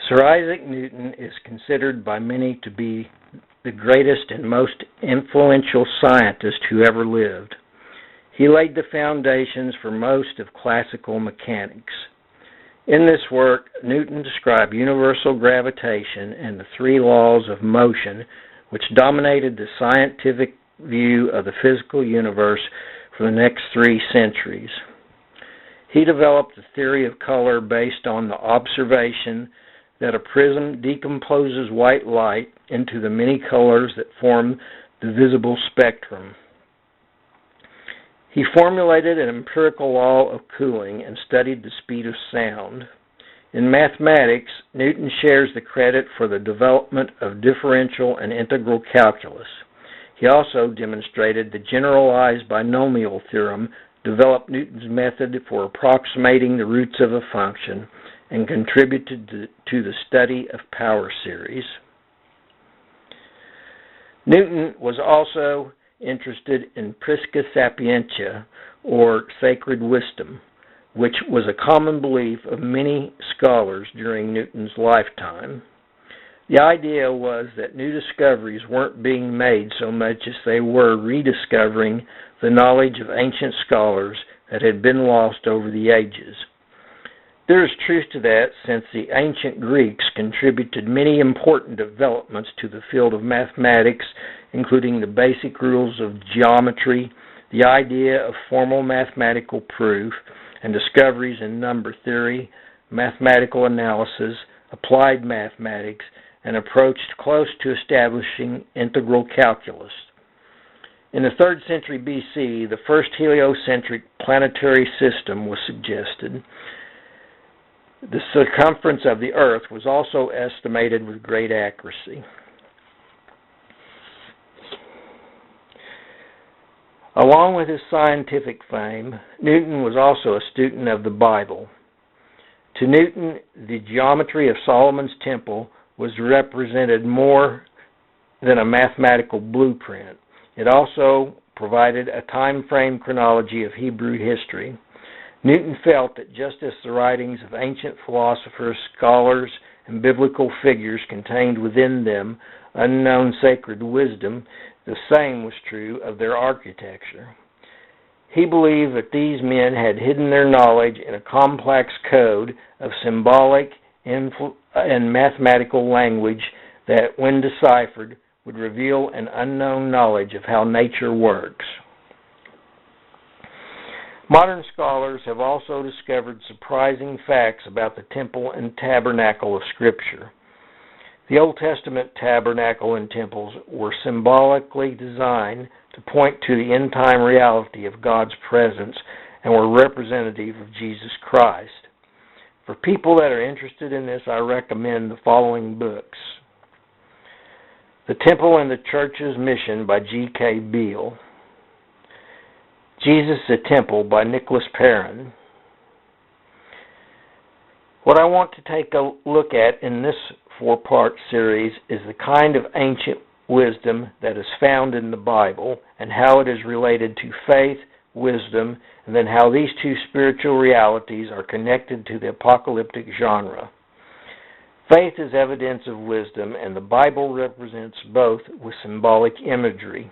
Sir Isaac Newton is considered by many to be the greatest and most influential scientist who ever lived. He laid the foundations for most of classical mechanics. In this work, Newton described universal gravitation and the three laws of motion, which dominated the scientific view of the physical universe for the next 3 centuries. He developed the theory of color based on the observation that a prism decomposes white light into the many colors that form the visible spectrum. He formulated an empirical law of cooling and studied the speed of sound. In mathematics, Newton shares the credit for the development of differential and integral calculus. He also demonstrated the generalized binomial theorem, developed Newton's method for approximating the roots of a function, and contributed to the study of power series. Newton was also interested in Prisca Sapientia, or sacred wisdom, which was a common belief of many scholars during Newton's lifetime. The idea was that new discoveries weren't being made so much as they were rediscovering the knowledge of ancient scholars that had been lost over the ages. There is truth to that, since the ancient Greeks contributed many important developments to the field of mathematics, including the basic rules of geometry, the idea of formal mathematical proof, and discoveries in number theory, mathematical analysis, applied mathematics, and approached close to establishing integral calculus. In the 3rd century BC, the first heliocentric planetary system was suggested. The circumference of the Earth was also estimated with great accuracy. Along with his scientific fame, Newton was also a student of the Bible. To Newton, the geometry of Solomon's temple was represented more than a mathematical blueprint. It also provided a time frame chronology of Hebrew history. Newton felt that just as the writings of ancient philosophers, scholars, and biblical figures contained within them unknown sacred wisdom, the same was true of their architecture. He believed that these men had hidden their knowledge in a complex code of symbolic and mathematical language that, when deciphered, would reveal an unknown knowledge of how nature works. Modern scholars have also discovered surprising facts about the temple and tabernacle of Scripture. The Old Testament tabernacle and temples were symbolically designed to point to the end-time reality of God's presence and were representative of Jesus Christ. For people that are interested in this, I recommend the following books: The Temple and the Church's Mission by G.K. Beale, Jesus the Temple by Nicholas Perrin. What I want to take a look at in this 4-part series is the kind of ancient wisdom that is found in the Bible and how it is related to faith, wisdom, and then how these two spiritual realities are connected to the apocalyptic genre. Faith is evidence of wisdom, and the Bible represents both with symbolic imagery,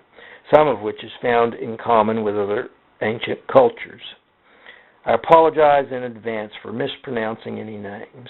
some of which is found in common with other ancient cultures. I apologize in advance for mispronouncing any names.